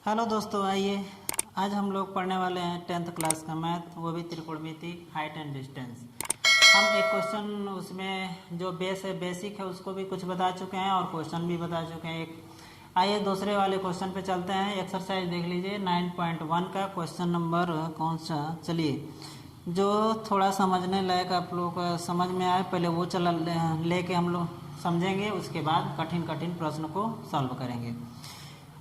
Hello दोस्तों, आइए आज हम लोग पढ़ने वाले हैं 10th क्लास का मैथ, वो भी त्रिकोणमिति, हाइट एंड डिस्टेंस। हम एक क्वेश्चन उसमें जो बेस है, बेसिक है, उसको भी कुछ बता चुके हैं और क्वेश्चन भी बता चुके हैं एक। आइए दूसरे वाले क्वेश्चन पे चलते हैं। एक्सरसाइज देख लीजिए 9.1 का क्वेश्चन नंबर कौन सा, चलिए जो थोड़ा समझने लायक आप लोग को समझ में आए पहले वो चला लेके हम लोग समझेंगे, उसके बाद कठिन कठिन प्रश्न को सॉल्व करेंगे।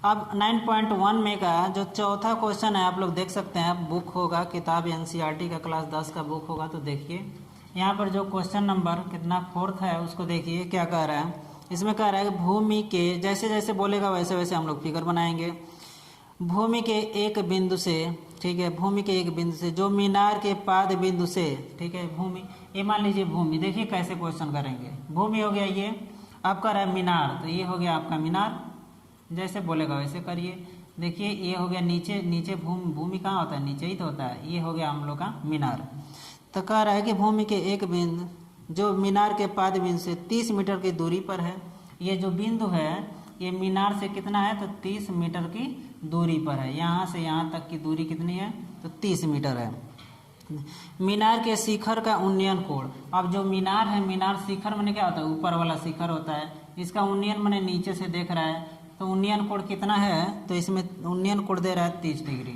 अब 9.1 में का जो चौथा क्वेश्चन है आप लोग देख सकते हैं, बुक होगा किताब एनसीईआरटी का क्लास 10 का बुक होगा, तो देखिए यहाँ पर जो क्वेश्चन नंबर कितना 4th है उसको देखिए क्या कह रहा है। इसमें कह रहा है कि भूमि के, जैसे जैसे बोलेगा वैसे वैसे हम लोग फिगर बनाएंगे। भूमि के एक बिंदु से, ठीक है, भूमि के एक बिंदु से जो मीनार के पाद बिंदु से, ठीक है, भूमि, ये मान लीजिए भूमि, देखिए कैसे क्वेश्चन करेंगे। भूमि हो गया ये, अब कह रहा है मीनार, तो ये हो गया आपका मीनार, जैसे बोलेगा वैसे करिए। देखिए ये हो गया नीचे, नीचे भूमि कहाँ होता है, नीचे ही तो होता है, ये हो गया हम लोग का मीनार। तो कह रहा है कि भूमि के एक बिंदु जो मीनार के पाद बिंदु से 30 मीटर की दूरी पर है। ये जो बिंदु है ये मीनार से कितना है, तो 30 मीटर की दूरी पर है। यहाँ से यहाँ तक की दूरी कितनी है, तो 30 मीटर है। मीनार के शिखर का उन्नयन कोण, अब जो मीनार है, मीनार शिखर माने क्या होता है, ऊपर वाला शिखर होता है, इसका उन्नयन माने नीचे से देख रहा है, तो उन्नयन कोण कितना है, तो इसमें उन्नयन कोण दे रहा है 30 डिग्री,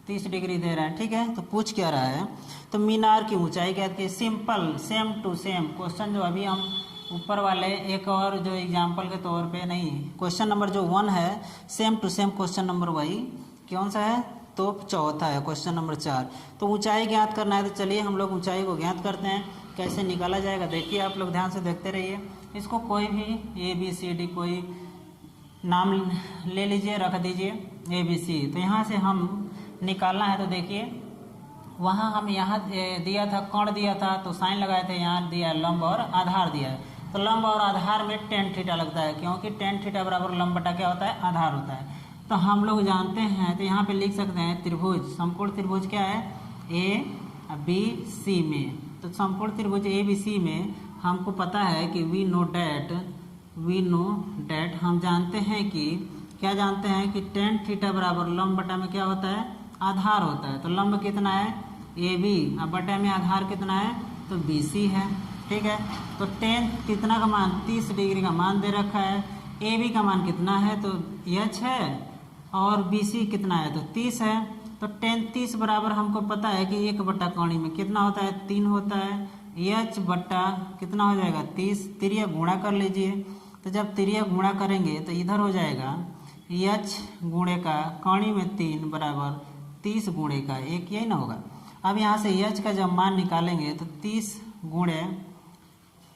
30 डिग्री दे रहा है, ठीक है। तो पूछ क्या रहा है, तो मीनार की ऊंचाई क्या है, simple same to same question जो अभी हम ऊपर वाले एक और जो एग्जाम्पल के तौर पे नहीं, क्वेश्चन नंबर जो 1 है same to same question number वही कौन सा है, तो चौथा है क्वेश्चन नंबर 4। तो ऊंचाई ज्ञात करना है, तो चलिए हम लोग ऊंचाई को ज्ञात करते हैं। कैसे निकाला जाएगा देखिए, आप लोग ध्यान से देखते रहिए। इसको कोई भी ABCD कोई नाम ले लीजिए, रख दीजिए ABC। तो यहाँ से हम निकालना है, तो देखिए वहाँ हम यहाँ दिया था कोण दिया था, तो साइन लगाए थे, यहाँ दिया है लंब और आधार दिया है। तो लंब और आधार में tan थीटा लगता है, क्योंकि tan थीटा बराबर लंब बटा क्या होता है, आधार होता है। तो हम लोग जानते हैं, तो यहाँ पे लिख सकते हैं त्रिभुज, समकोण त्रिभुज क्या है, ABC में। तो समकोण त्रिभुज ABC में हमको पता है कि वी नो डैट हम जानते हैं कि क्या जानते हैं कि tan थीटा बराबर लंब बटा में क्या होता है, आधार होता है। तो लंब कितना है AB, अब बटा में आधार कितना है, तो BC है, ठीक है। तो tan कितना का मान, 30 डिग्री का मान दे रखा है। AB का मान कितना है, तो H है, और BC कितना है, तो 30 है। तो tan 30 बराबर हमको पता है कि 1 बट्टा कौणी में कितना होता है, 3 होता है। H बट्टा कितना हो जाएगा, 30, तिरिया गुणा कर लीजिए। तो जब तिरिया गुणा करेंगे तो इधर हो जाएगा H गुणे का कौणी में 3 बराबर 30 गुणे का 1, यही ना होगा। अब यहाँ से H का जब मान निकालेंगे तो 30 गुणे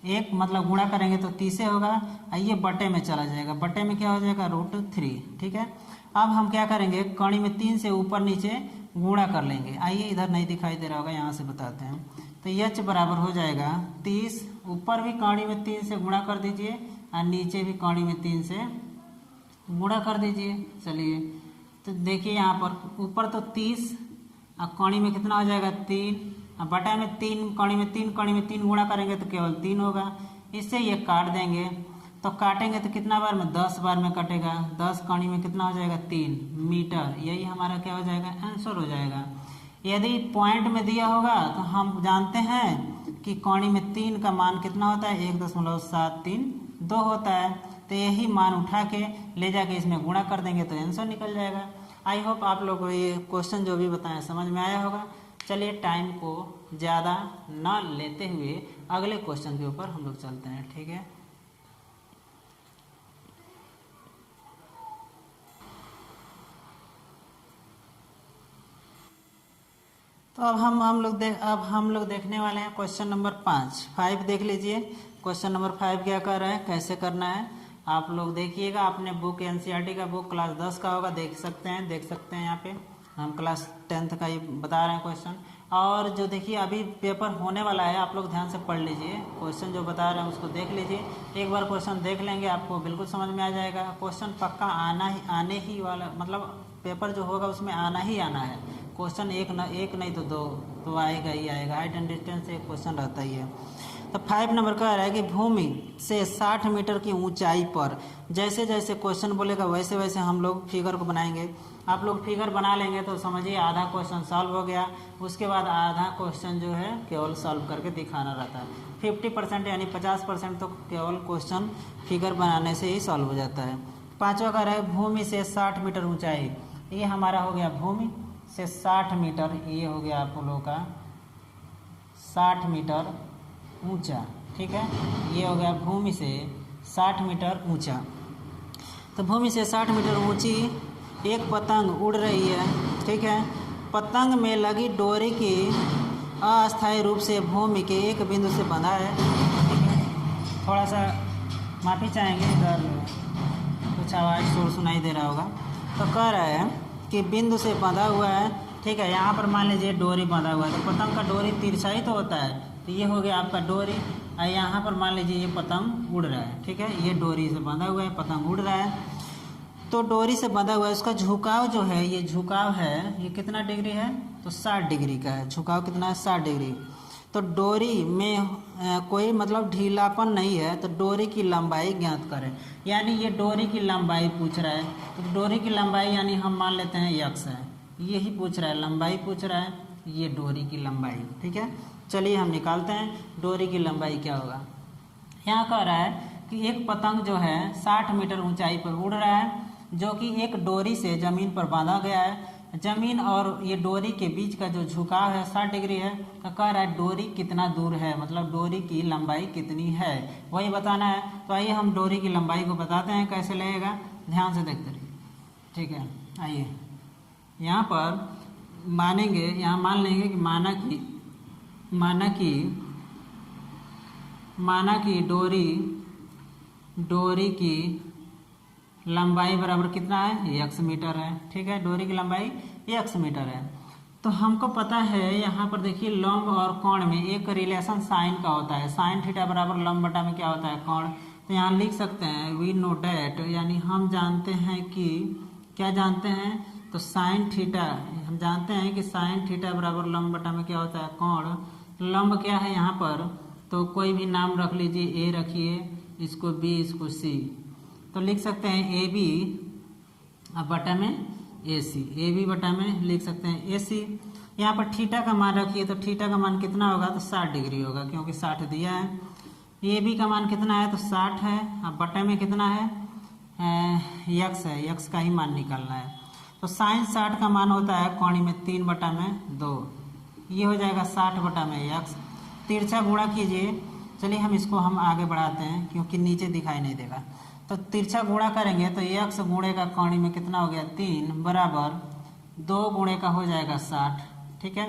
1 मतलब गुणा करेंगे तो 30 होगा, ये बटे में चला जाएगा, बटे में क्या हो जाएगा, √3, ठीक है। अब हम क्या करेंगे, कौणी में 3 से ऊपर नीचे गुणा कर लेंगे। आइए इधर नहीं दिखाई दे रहा होगा, यहाँ से बताते हैं। तो H बराबर हो जाएगा 30, ऊपर भी कौणी में 3 से गुणा कर दीजिए और नीचे भी कौणी में 3 से गुणा कर दीजिए। चलिए तो देखिए यहाँ पर ऊपर तो 30 और कौणी में कितना हो जाएगा, 3, और बटा में 3, कौणी में 3, कौणी में 3 गुणा करेंगे तो केवल 3 होगा। इससे ये काट देंगे, तो काटेंगे तो कितना बार में, 10 बार में कटेगा। 10 कौणी में कितना हो जाएगा, 3 मीटर, यही हमारा क्या हो जाएगा, आंसर हो जाएगा। यदि पॉइंट में दिया होगा तो हम जानते हैं कि कौणी में 3 का मान कितना होता है, 1.732 होता है। तो यही मान उठा के ले जाके इसमें गुणा कर देंगे तो आंसर निकल जाएगा। आई होप आप लोग को ये क्वेश्चन जो भी बताएं समझ में आया होगा। चलिए टाइम को ज़्यादा ना लेते हुए अगले क्वेश्चन के ऊपर हम लोग चलते हैं, ठीक है। तो अब हम लोग देखने वाले हैं क्वेश्चन नंबर 5 देख लीजिए। क्वेश्चन नंबर 5 क्या कर रहा है, कैसे करना है आप लोग देखिएगा। आपने बुक एनसीईआरटी का बुक क्लास 10 का होगा, देख सकते हैं यहाँ पे हम क्लास 10th का ही बता रहे हैं क्वेश्चन। और जो देखिए अभी पेपर होने वाला है, आप लोग ध्यान से पढ़ लीजिए, क्वेश्चन जो बता रहे हैं उसको देख लीजिए। एक बार क्वेश्चन देख लेंगे आपको बिल्कुल समझ में आ जाएगा। क्वेश्चन पक्का आने ही वाला, मतलब पेपर जो होगा उसमें आना ही आना है। क्वेश्चन एक नहीं तो 2 तो आएगा ही आएगा। हाइट एंड डिस्टेंस से एक क्वेश्चन रहता ही है। तो 5 नंबर कह रहा है कि भूमि से 60 मीटर की ऊंचाई पर, जैसे जैसे क्वेश्चन बोलेगा वैसे वैसे हम लोग फिगर को बनाएंगे। आप लोग फिगर बना लेंगे तो समझिए आधा क्वेश्चन सॉल्व हो गया। उसके बाद आधा क्वेश्चन जो है केवल सॉल्व करके दिखाना रहता है। 50% यानी 50% तो केवल क्वेश्चन फिगर बनाने से ही सॉल्व हो जाता है। 5वां कह रहा है भूमि से 60 मीटर ऊंचाई। ये हमारा हो गया भूमि से 60 मीटर, ये हो गया आप लोगों का 60 मीटर ऊंचा। ठीक है, ये हो गया भूमि से 60 मीटर ऊंचा। तो भूमि से 60 मीटर ऊंची एक पतंग उड़ रही है। ठीक है, पतंग में लगी डोरी की अस्थायी रूप से भूमि के एक बिंदु से बंधा है। ठीक है, थोड़ा सा माफ़ी चाहेंगे, इधर कुछ आवाज़ शोर सुनाई दे रहा होगा। तो कह रहा है कि बिंदु से बंधा हुआ है। ठीक है, यहाँ पर मान लीजिए डोरी बंधा हुआ है, तो पतंग का डोरी तिरछा ही तो होता है, तो ये हो गया आपका डोरी। और यहाँ पर मान लीजिए ये पतंग उड़ रहा है। ठीक है, ये डोरी से बंधा हुआ है, पतंग उड़ रहा है। तो डोरी से बंधा हुआ है, उसका झुकाव जो है, ये झुकाव है, ये कितना डिग्री है, तो 60 डिग्री का है। झुकाव कितना है, 60 डिग्री। तो डोरी में कोई मतलब ढीलापन नहीं है, तो डोरी की लंबाई ज्ञात करें। यानी ये डोरी की लंबाई पूछ रहा है, तो डोरी की लंबाई यानी हम मान लेते हैं यक्स है, यही पूछ रहा है, लंबाई पूछ रहा है, ये डोरी की लंबाई। ठीक है, चलिए हम निकालते हैं डोरी की लंबाई क्या होगा। यहाँ कह रहा है कि एक पतंग जो है 60 मीटर ऊंचाई पर उड़ रहा है, जो कि एक डोरी से ज़मीन पर बांधा गया है। ज़मीन और ये डोरी के बीच का जो झुकाव है 60 डिग्री है। तो कह रहा है डोरी कितना दूर है, मतलब डोरी की लंबाई कितनी है, वही बताना है। तो आइए हम डोरी की लंबाई को बताते हैं, कैसे लगेगा, ध्यान से देखते रहिए। ठीक है, आइए यहाँ पर मानेंगे, यहाँ मान लेंगे कि माना कि डोरी की लंबाई बराबर कितना है, x मीटर है। ठीक है, डोरी की लंबाई x मीटर है। तो हमको पता है यहाँ पर देखिए लंब और कोण में एक रिलेशन साइन का होता है, साइन थीटा बराबर लंब बटा में क्या होता है, कोण। तो यहाँ लिख सकते हैं वी नो डैट, यानी हम जानते हैं कि, क्या जानते हैं, तो साइन थीटा, हम जानते हैं कि साइन थीटा बराबर लंब बटा में क्या होता है, कोण। लंब क्या है यहाँ पर, तो कोई भी नाम रख लीजिए, ए रखिए, इसको बी, इसको सी। तो लिख सकते हैं ए बी बटा में ए सी, ए बी बटा में लिख सकते हैं ए सी। यहाँ पर थीटा का मान रखिए, तो थीटा का मान कितना होगा, तो 60 डिग्री होगा, क्योंकि 60 दिया है। ए बी का मान कितना है, तो 60 है। अब बटे में कितना है, यक्स है, यक्स का ही मान निकालना है। तो साइन 60 का मान होता है कोणी में 3 बटा में 2, ये हो जाएगा 60 बटा में यक्स। तिरछा गुणा कीजिए, चलिए हम आगे बढ़ाते हैं, क्योंकि नीचे दिखाई नहीं देगा। तो तिरछा गुणा करेंगे तो यक्स गुणे का कोणी में कितना हो गया, 3 बराबर 2 गुणे का हो जाएगा 60। ठीक है,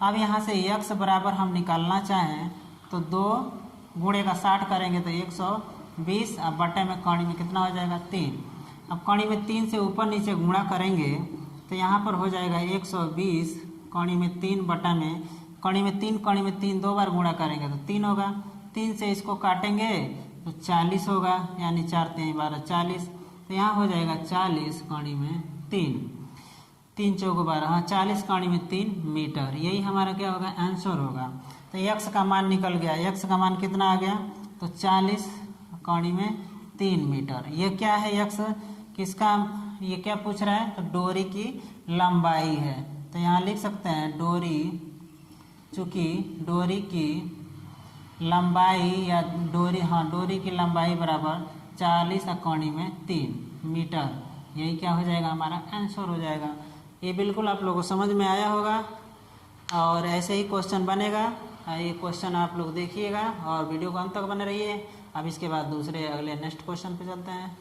अब यहाँ से यक्स बराबर हम निकालना चाहें तो 2 गुणे का 60 करेंगे तो 120, अब बटे में कोणी में कितना हो जाएगा, 3। अब कोणी में 3 से ऊपर नीचे गुणा करेंगे तो यहाँ पर हो जाएगा 120, कोणी में 3 बटा में कोणी में 3 2 बार गुणा करेंगे तो 3 होगा। 3 से इसको काटेंगे तो 40 होगा, यानी 4 3 12 40। तो यहाँ हो जाएगा 40 कोणी में 3, 3 चौको 12, हाँ 40 कोणी में 3 मीटर। यही हमारा क्या होगा, आंसर होगा। तो यक्स का मान निकल गया, यक्स का मान कितना आ गया, तो 40 कोणी में 3 मीटर। ये क्या है यक्स, किसका, ये क्या पूछ रहा है, तो डोरी की लंबाई है। तो यहाँ लिख सकते हैं डोरी, चूँकि डोरी की लंबाई या डोरी की लंबाई बराबर 40 कोणी में 3 मीटर। यही क्या हो जाएगा, हमारा आंसर हो जाएगा। ये बिल्कुल आप लोगों को समझ में आया होगा, और ऐसे ही क्वेश्चन बनेगा। ये क्वेश्चन आप लोग देखिएगा और वीडियो को अंत तक बने रहिए। अब इसके बाद दूसरे अगले नेक्स्ट क्वेश्चन पे चलते हैं।